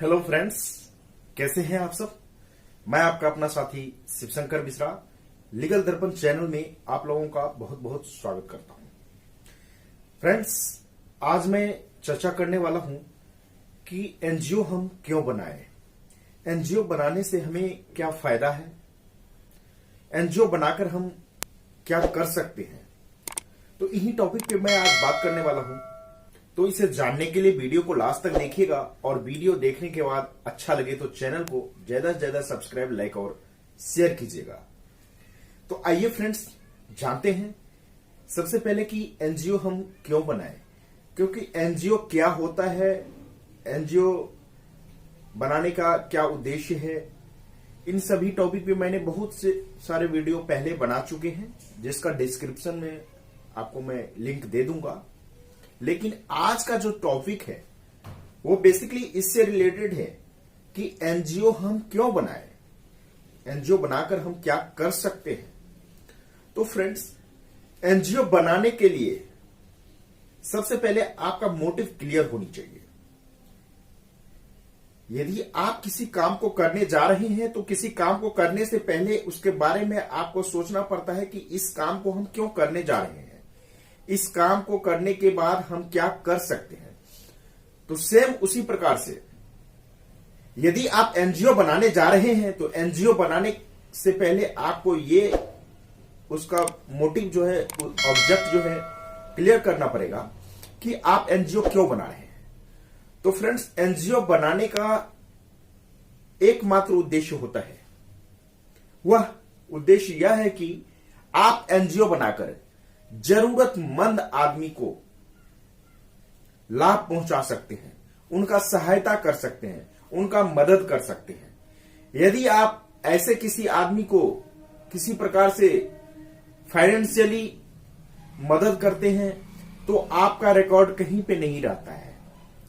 Hello friends, कैसे हैं आप सब। मैं आपका अपना साथी शिवशंकर मिश्रा लीगल दर्पण चैनल में आप लोगों का बहुत बहुत स्वागत करता हूं। फ्रेंड्स, आज मैं चर्चा करने वाला हूं कि एनजीओ हम क्यों बनाएं, एनजीओ बनाने से हमें क्या फायदा है, एनजीओ बनाकर हम क्या कर सकते हैं। तो इन्हीं टॉपिक पे मैं आज बात करने वाला हूं। तो इसे जानने के लिए वीडियो को लास्ट तक देखिएगा और वीडियो देखने के बाद अच्छा लगे तो चैनल को ज्यादा से ज्यादा सब्सक्राइब, लाइक और शेयर कीजिएगा। तो आइए फ्रेंड्स, जानते हैं सबसे पहले कि एनजीओ हम क्यों बनाएं, क्योंकि एनजीओ क्या होता है, एनजीओ बनाने का क्या उद्देश्य है। इन सभी टॉपिक पे मैंने बहुत से सारे वीडियो पहले बना चुके हैं, जिसका डिस्क्रिप्शन में आपको मैं लिंक दे दूंगा। लेकिन आज का जो टॉपिक है वो बेसिकली इससे रिलेटेड है कि एनजीओ हम क्यों बनाएं, एनजीओ बनाकर हम क्या कर सकते हैं। तो फ्रेंड्स, एनजीओ बनाने के लिए सबसे पहले आपका मोटिव क्लियर होनी चाहिए। यदि आप किसी काम को करने जा रहे हैं तो किसी काम को करने से पहले उसके बारे में आपको सोचना पड़ता है कि इस काम को हम क्यों करने जा रहे हैं, इस काम को करने के बाद हम क्या कर सकते हैं। तो सेम उसी प्रकार से यदि आप एनजीओ बनाने जा रहे हैं तो एनजीओ बनाने से पहले आपको ये उसका मोटिव जो है, ऑब्जेक्ट जो है क्लियर करना पड़ेगा कि आप एनजीओ क्यों बना रहे हैं। तो फ्रेंड्स, एनजीओ बनाने का एकमात्र उद्देश्य होता है, वह उद्देश्य यह है कि आप एनजीओ बनाकर जरूरतमंद आदमी को लाभ पहुंचा सकते हैं, उनका सहायता कर सकते हैं, उनका मदद कर सकते हैं। यदि आप ऐसे किसी आदमी को किसी प्रकार से फाइनेंशियली मदद करते हैं तो आपका रिकॉर्ड कहीं पे नहीं रहता है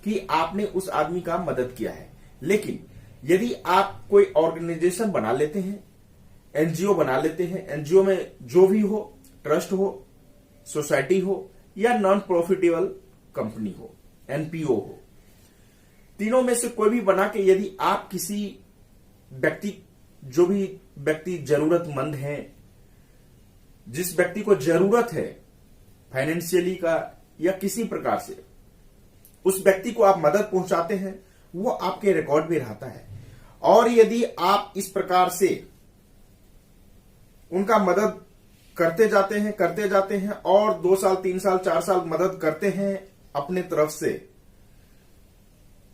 कि आपने उस आदमी का मदद किया है। लेकिन यदि आप कोई ऑर्गेनाइजेशन बना लेते हैं, एनजीओ बना लेते हैं, एनजीओ में जो भी हो, ट्रस्ट हो, सोसाइटी हो या नॉन प्रॉफिटेबल कंपनी हो, एनपीओ हो, तीनों में से कोई भी बना के यदि आप किसी व्यक्ति, जो भी व्यक्ति जरूरतमंद है, जिस व्यक्ति को जरूरत है फाइनेंशियली का या किसी प्रकार से, उस व्यक्ति को आप मदद पहुंचाते हैं, वो आपके रिकॉर्ड में रहता है। और यदि आप इस प्रकार से उनका मदद करते जाते हैं और 2 साल, 3 साल, 4 साल मदद करते हैं अपने तरफ से,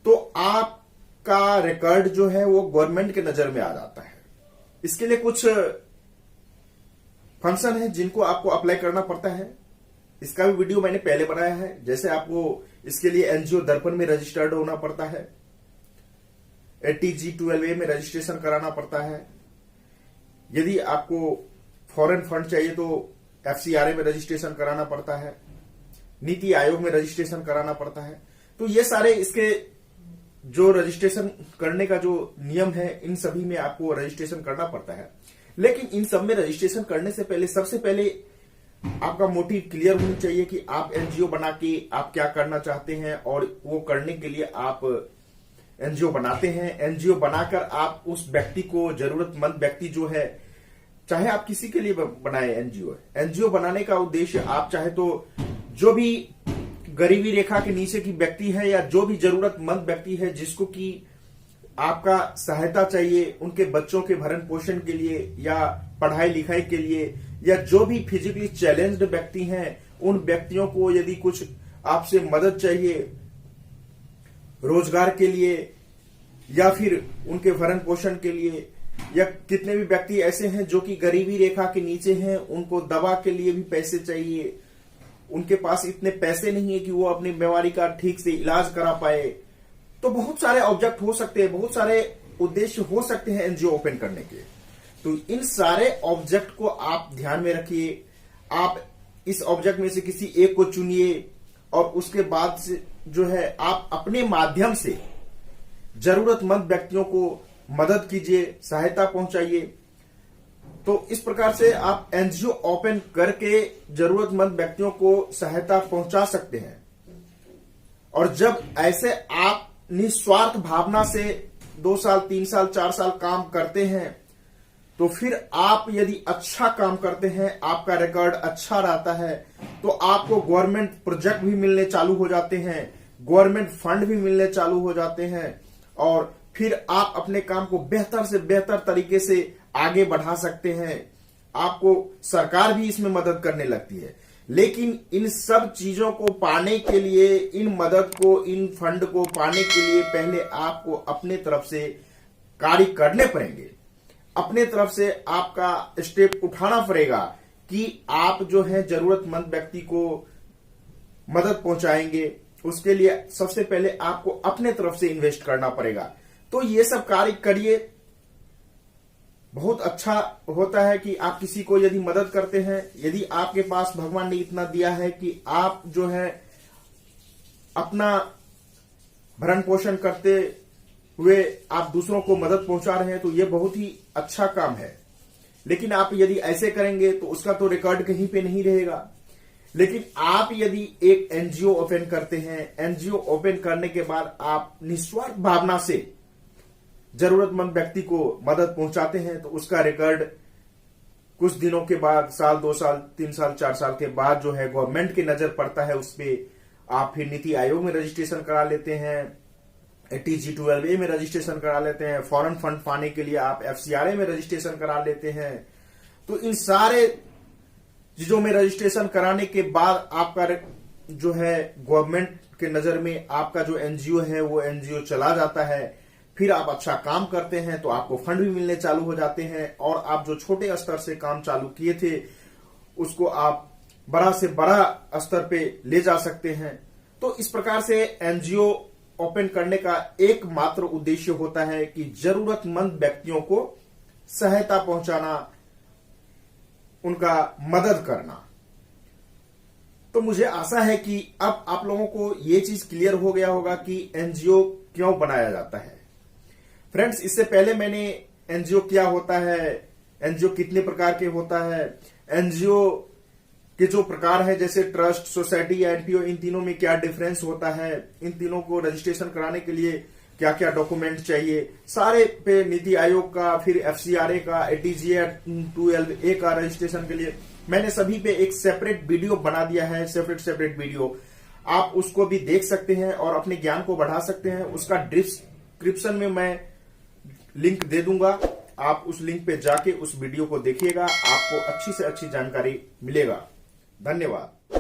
तो आपका रिकॉर्ड जो है वो गवर्नमेंट के नजर में आ जाता है। इसके लिए कुछ फंक्शन है जिनको आपको अप्लाई करना पड़ता है। इसका भी वीडियो मैंने पहले बनाया है। जैसे आपको इसके लिए एनजीओ दर्पण में रजिस्टर्ड होना पड़ता है, ATG12A में रजिस्ट्रेशन कराना पड़ता है। यदि आपको फॉरेन फंड चाहिए तो FCRA में रजिस्ट्रेशन कराना पड़ता है, नीति आयोग में रजिस्ट्रेशन कराना पड़ता है। तो ये सारे इसके जो रजिस्ट्रेशन करने का जो नियम है, इन सभी में आपको रजिस्ट्रेशन करना पड़ता है। लेकिन इन सब में रजिस्ट्रेशन करने से पहले सबसे पहले आपका मोटिव क्लियर होनी चाहिए कि आप एनजीओ बना के आप क्या करना चाहते हैं, और वो करने के लिए आप एनजीओ बनाते हैं। एनजीओ बनाकर आप उस व्यक्ति को, जरूरतमंद व्यक्ति जो है, चाहे आप किसी के लिए बनाए एनजीओ बनाने का उद्देश्य, आप चाहे तो जो भी गरीबी रेखा के नीचे की व्यक्ति है या जो भी जरूरतमंद व्यक्ति है जिसको कि आपका सहायता चाहिए, उनके बच्चों के भरण पोषण के लिए या पढ़ाई लिखाई के लिए, या जो भी फिजिकली चैलेंज्ड व्यक्ति हैं, उन व्यक्तियों को यदि कुछ आपसे मदद चाहिए रोजगार के लिए या फिर उनके भरण पोषण के लिए, या कितने भी व्यक्ति ऐसे हैं जो कि गरीबी रेखा के नीचे हैं, उनको दवा के लिए भी पैसे चाहिए, उनके पास इतने पैसे नहीं है कि वो अपनी बीमारी का ठीक से इलाज करा पाए। तो बहुत सारे ऑब्जेक्ट हो सकते हैं, बहुत सारे उद्देश्य हो सकते हैं एनजीओ ओपन करने के। तो इन सारे ऑब्जेक्ट को आप ध्यान में रखिए। आप इस ऑब्जेक्ट में से किसी एक को चुनिए और उसके बाद से जो है आप अपने माध्यम से जरूरतमंद व्यक्तियों को मदद कीजिए, सहायता पहुंचाइए। तो इस प्रकार से आप एनजीओ ओपन करके जरूरतमंद व्यक्तियों को सहायता पहुंचा सकते हैं। और जब ऐसे आप निस्वार्थ भावना से 2 साल 3 साल 4 साल काम करते हैं, तो फिर आप यदि अच्छा काम करते हैं, आपका रिकॉर्ड अच्छा रहता है, तो आपको गवर्नमेंट प्रोजेक्ट भी मिलने चालू हो जाते हैं, गवर्नमेंट फंड भी मिलने चालू हो जाते हैं, और फिर आप अपने काम को बेहतर से बेहतर तरीके से आगे बढ़ा सकते हैं। आपको सरकार भी इसमें मदद करने लगती है। लेकिन इन सब चीजों को पाने के लिए, इन मदद को, इन फंड को पाने के लिए पहले आपको अपने तरफ से कार्य करने पड़ेंगे। अपने तरफ से आपका स्टेप उठाना पड़ेगा कि आप जो है जरूरतमंद व्यक्ति को मदद पहुंचाएंगे। उसके लिए सबसे पहले आपको अपने तरफ से इन्वेस्ट करना पड़ेगा। तो ये सब कार्य करिए। बहुत अच्छा होता है कि आप किसी को यदि मदद करते हैं, यदि आपके पास भगवान ने इतना दिया है कि आप जो है अपना भरण पोषण करते हुए आप दूसरों को मदद पहुंचा रहे हैं, तो ये बहुत ही अच्छा काम है। लेकिन आप यदि ऐसे करेंगे तो उसका तो रिकॉर्ड कहीं पे नहीं रहेगा। लेकिन आप यदि एक एनजीओ ओपन करते हैं, एनजीओ ओपन करने के बाद आप निस्वार्थ भावना से जरूरतमंद व्यक्ति को मदद पहुंचाते हैं, तो उसका रिकॉर्ड कुछ दिनों के बाद, साल 2 साल 3 साल 4 साल के बाद जो है गवर्नमेंट की नजर पड़ता है उस पे। आप फिर नीति आयोग में रजिस्ट्रेशन करा लेते हैं, TG12A में रजिस्ट्रेशन करा लेते हैं, फॉरेन फंड पाने के लिए आप FCRA में रजिस्ट्रेशन करा लेते हैं। तो इन सारे चीजों में रजिस्ट्रेशन कराने के बाद आपका जो है गवर्नमेंट के नजर में आपका जो एनजीओ है वो एनजीओ चला जाता है। फिर आप अच्छा काम करते हैं तो आपको फंड भी मिलने चालू हो जाते हैं, और आप जो छोटे स्तर से काम चालू किए थे उसको आप बड़ा से बड़ा स्तर पे ले जा सकते हैं। तो इस प्रकार से एनजीओ ओपन करने का एकमात्र उद्देश्य होता है कि जरूरतमंद व्यक्तियों को सहायता पहुंचाना, उनका मदद करना। तो मुझे आशा है कि अब आप लोगों को यह चीज क्लियर हो गया होगा कि एनजीओ क्यों बनाया जाता है। फ्रेंड्स, इससे पहले मैंने एनजीओ क्या होता है, एनजीओ कितने प्रकार के होता है, एनजीओ के जो प्रकार है जैसे ट्रस्ट, सोसाइटी या एनपीओ, इन तीनों में क्या डिफरेंस होता है, इन तीनों को रजिस्ट्रेशन कराने के लिए क्या क्या डॉक्यूमेंट चाहिए, सारे पे नीति आयोग का, फिर FCRA का, TG12A का रजिस्ट्रेशन के लिए मैंने सभी पे एक सेपरेट वीडियो बना दिया है। सेपरेट वीडियो आप उसको भी देख सकते हैं और अपने ज्ञान को बढ़ा सकते हैं। उसका डिस्क्रिप्शन में मैं लिंक दे दूंगा, आप उस लिंक पे जाके उस वीडियो को देखिएगा, आपको अच्छी से अच्छी जानकारी मिलेगा। धन्यवाद।